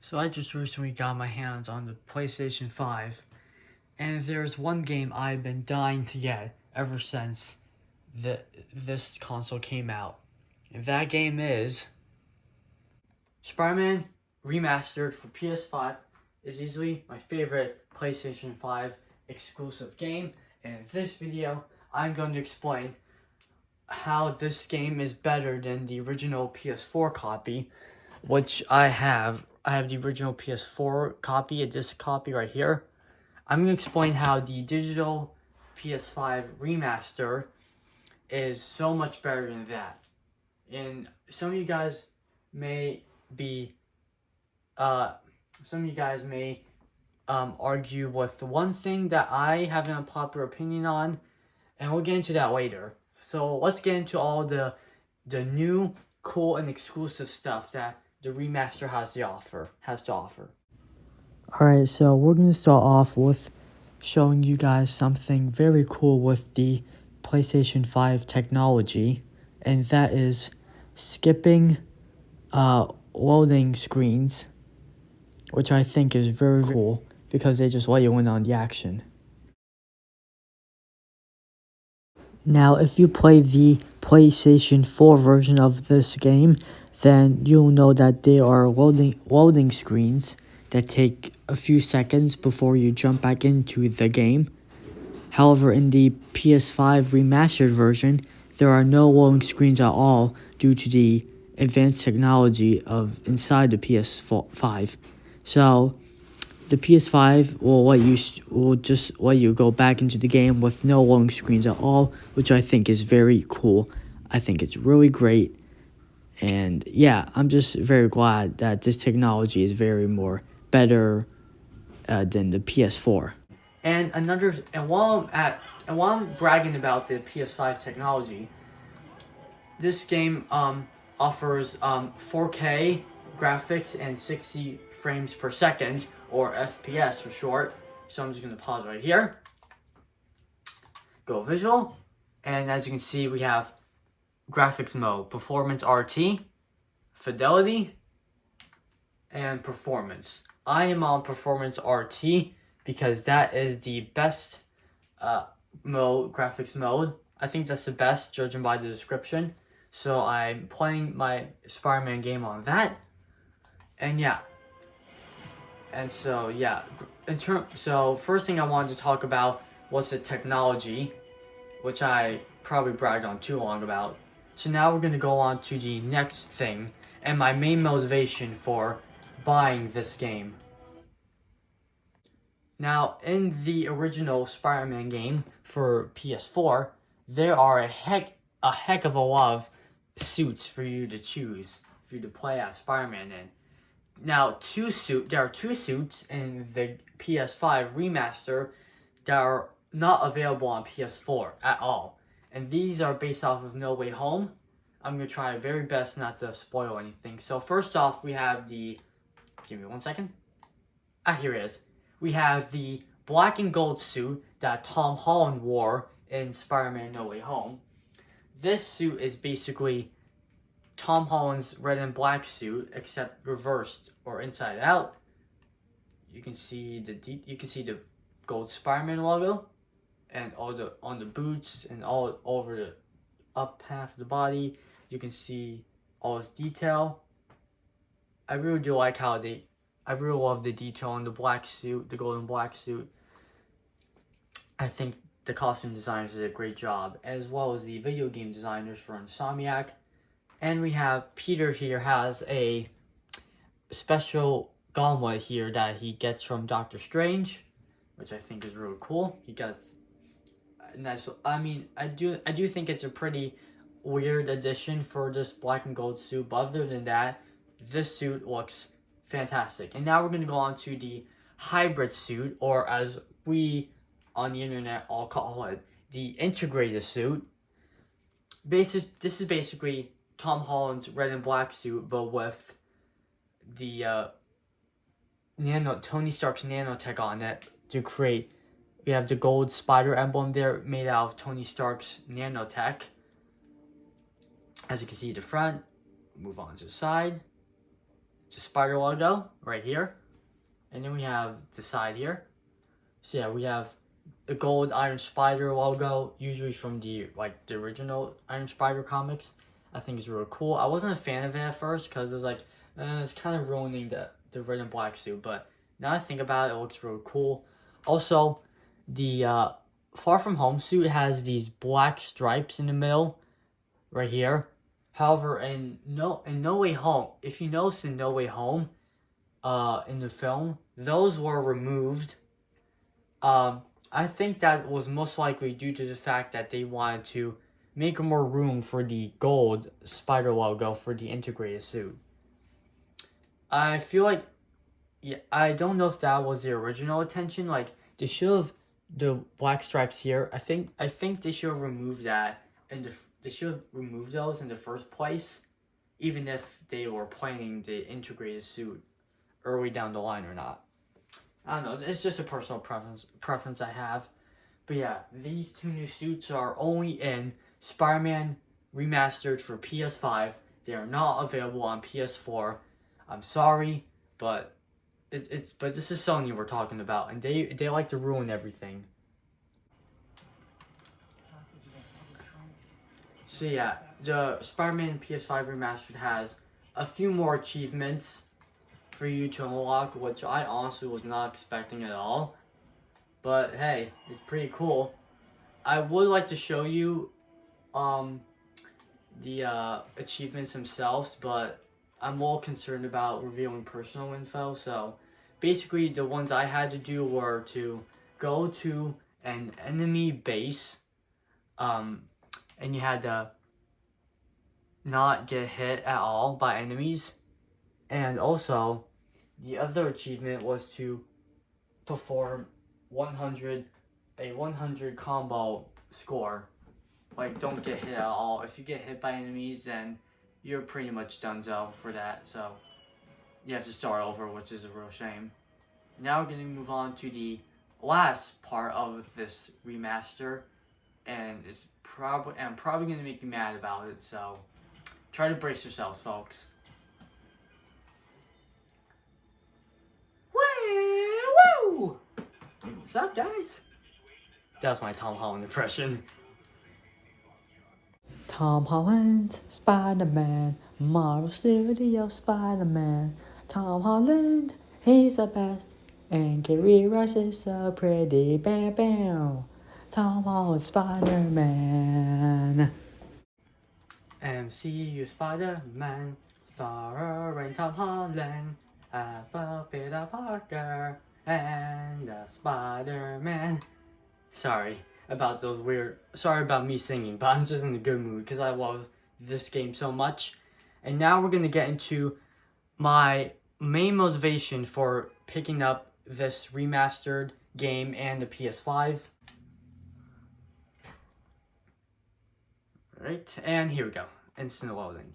So I just recently got my hands on the PlayStation 5, and there's one game I've been dying to get ever since this console came out. And that game is Spider Man Remastered for PS5 is easily my favorite PlayStation 5 exclusive game. And in this video, I'm going to explain how this game is better than the original PS4 copy, which I have. I have the original PS4 copy, a disc copy right here. I'm going to explain how the digital PS5 remaster is so much better than that. And some of you guys may be, argue with the one thing that I have an unpopular opinion on, and we'll get into that later. So let's get into all the new, cool, and exclusive stuff that the remaster has to offer. Alright, so we're going to start off with showing you guys something very cool with the PlayStation 5 technology, and that is skipping loading screens, which I think is very cool because they just let you in on the action. Now, if you play the PlayStation 4 version of this game, then you'll know that there are loading screens that take a few seconds before you jump back into the game. However, in the PS5 remastered version, there are no loading screens at all due to the advanced technology of inside the PS5. So the PS5 will just let you go back into the game with no loading screens at all, which I think is very cool. I think it's really great. And yeah, I'm just very glad that this technology is very more better than the PS4. And while I'm bragging about the PS5 technology, this game offers 4K graphics and 60 frames per second, or FPS for short. So I'm just going to pause right here. Go visual. And as you can see, we have graphics mode, performance RT, fidelity, and performance. I am on performance RT because that is the best graphics mode. I think that's the best, judging by the description. So I'm playing my Spider-Man game on that. And yeah. And so yeah, so first thing I wanted to talk about was the technology, which I probably bragged on too long about. So now we're going to go on to the next thing, and my main motivation for buying this game. Now, in the original Spider-Man game for PS4, there are a heck of a lot of suits for you to choose, for you to play as Spider-Man in. Now, there are two suits in the PS5 remaster that are not available on PS4 at all. And these are based off of No Way Home. I'm going to try my very best not to spoil anything. So first off, we have the... Give me 1 second. Here it is. We have the black and gold suit that Tom Holland wore in Spider-Man No Way Home. This suit is basically Tom Holland's red and black suit, except reversed or inside out. You can see the gold Spider-Man logo, and on the boots and all over the up half of the body. You can see all this detail. I really love the detail on the black suit, the golden black suit. I think the costume designers did a great job, as well as the video game designers for Insomniac. And we have Peter here has a special gauntlet here that he gets from Doctor Strange, which I think is really cool. He got nice. I mean, I do think it's a pretty weird addition for this black and gold suit, but other than that, this suit looks fantastic. And now we're going to go on to the hybrid suit, or as we on the internet all call it, the integrated suit. This is basically Tom Holland's red and black suit, but with the Tony Stark's nanotech on it to create. We have the gold spider emblem there, made out of Tony Stark's nanotech. As you can see at the front, move on to the side. the spider logo right here. And then we have the side here. So yeah, we have the gold Iron Spider logo, usually from the original Iron Spider comics. I think it's really cool. I wasn't a fan of it at first because it's like it's kind of ruining the red and black suit. But now I think about it, it looks really cool. Also, the Far From Home suit has these black stripes in the middle, right here. However, in No Way Home, if you notice in No Way Home, in the film, those were removed. I think that was most likely due to the fact that they wanted to make more room for the gold spider logo for the integrated suit. I feel like, yeah, I don't know if that was the original intention. Like, they should have the black stripes here. I think they should have removed that, and they should have removed those in the first place, even if they were planning the integrated suit early down the line or not. I don't know. It's just a personal preference I have. But yeah, these two new suits are only in Spider Man Remastered for PS5. They are not available on PS4. I'm sorry, but but this is Sony we're talking about, and they like to ruin everything. So yeah, the Spider-Man PS5 Remastered has a few more achievements for you to unlock, which I honestly was not expecting at all. But hey, it's pretty cool. I would like to show you the achievements themselves, but I'm more concerned about revealing personal info. So basically the ones I had to do were to go to an enemy base, and you had to not get hit at all by enemies. And also, the other achievement was to perform 100 combo score. Like, don't get hit at all. If you get hit by enemies, then you're pretty much donezo for that. So you have to start over, which is a real shame. Now we're gonna move on to the last part of this remaster, and I'm probably gonna make you mad about it. So try to brace yourselves, folks. Woo! What's up, guys? That was my Tom Holland impression. Tom Holland, Spider-Man, Marvel Studios Spider-Man. Tom Holland, he's the best, and Kerry Rice is so pretty, bam bam. Tom Holland, Spider-Man. MCU Spider-Man, starring Tom Holland, as well Peter Parker, and the Spider-Man. Sorry about me singing, but I'm just in a good mood because I love this game so much. And now we're gonna get into my main motivation for picking up this remastered game and the PS5. Alright, and here we go. Instant loading.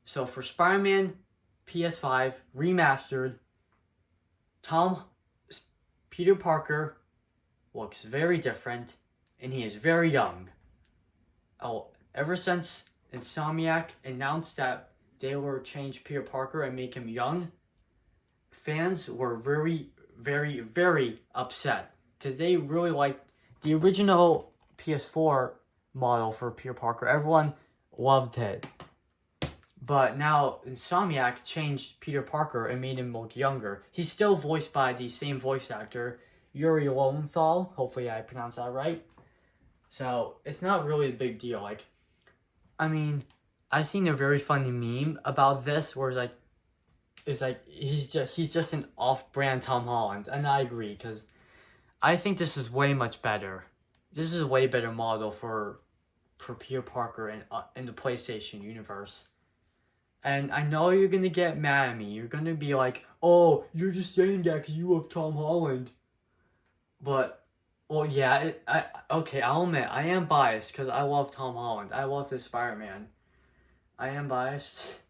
So for Spider-Man PS5 Remastered, Peter Parker looks very different, and he is very young. Oh, ever since Insomniac announced that they will change Peter Parker and make him young, fans were very, very, very upset because they really liked the original PS4 model for Peter Parker. Everyone loved it. But now Insomniac changed Peter Parker and made him look younger. He's still voiced by the same voice actor, Yuri Lowenthal. Hopefully I pronounced that right. So it's not really a big deal. Like, I mean, I seen a very funny meme about this where it's like he's just an off-brand Tom Holland, and I agree because I think this is way much better. This is a way better model for Peter Parker in the PlayStation universe. And I know you're gonna get mad at me. You're gonna be like, "Oh, you're just saying that because you love Tom Holland." But, well, yeah, okay, I'll admit, I am biased because I love Tom Holland. I love this Spider-Man. I am biased.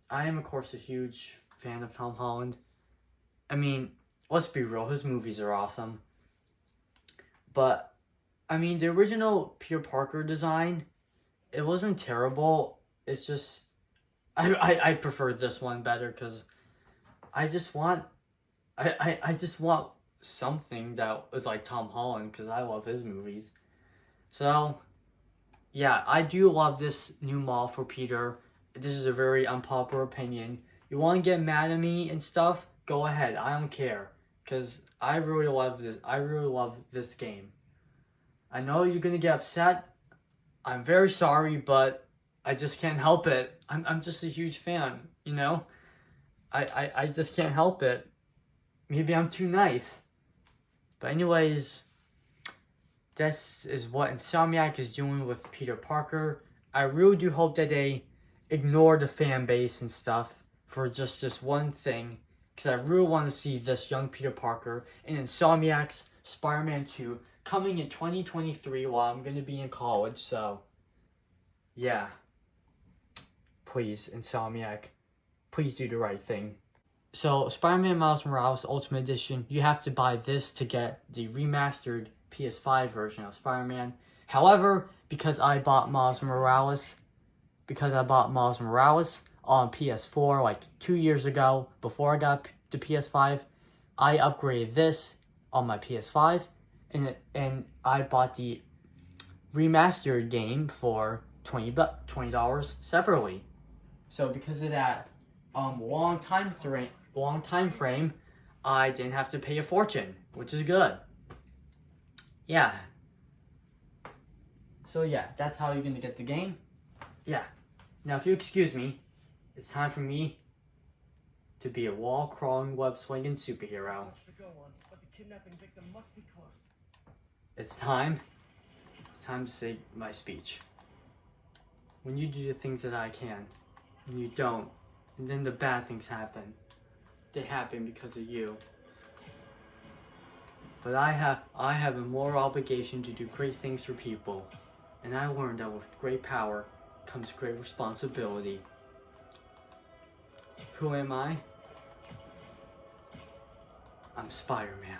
I am, of course, a huge fan of Tom Holland. I mean, let's be real, his movies are awesome. But, I mean, the original Peter Parker design, it wasn't terrible. It's just, I prefer this one better because I just want I just want something that was like Tom Holland because I love his movies. So yeah, I do love this new mall for Peter. This is a very unpopular opinion. You want to get mad at me and stuff? Go ahead. I don't care because I really love this. I really love this game. I know you're gonna get upset. I'm very sorry, but I just can't help it. I'm just a huge fan, you know? I just can't help it. Maybe I'm too nice. But anyways, this is what Insomniac is doing with Peter Parker. I really do hope that they ignore the fan base and stuff for just this one thing. Because I really want to see this young Peter Parker in Insomniac's Spider-Man 2 coming in 2023 while I'm going to be in college. So, yeah. Please, Insomniac, please do the right thing. So, Spider-Man Miles Morales Ultimate Edition, you have to buy this to get the remastered PS5 version of Spider-Man. However, because I bought Miles Morales on PS4 like 2 years ago, before I got the PS5, I upgraded this on my PS5, and I bought the remastered game for $20 separately. So because of that long time frame, I didn't have to pay a fortune, which is good. Yeah. So yeah, that's how you're gonna get the game. Yeah. Now if you excuse me, it's time for me to be a wall-crawling, web-swinging superhero. It's time to say my speech. When you do the things that I can, and you don't, and then the bad things happen. They happen because of you. But I have a moral obligation to do great things for people. And I learned that with great power comes great responsibility. Who am I? I'm Spider-Man.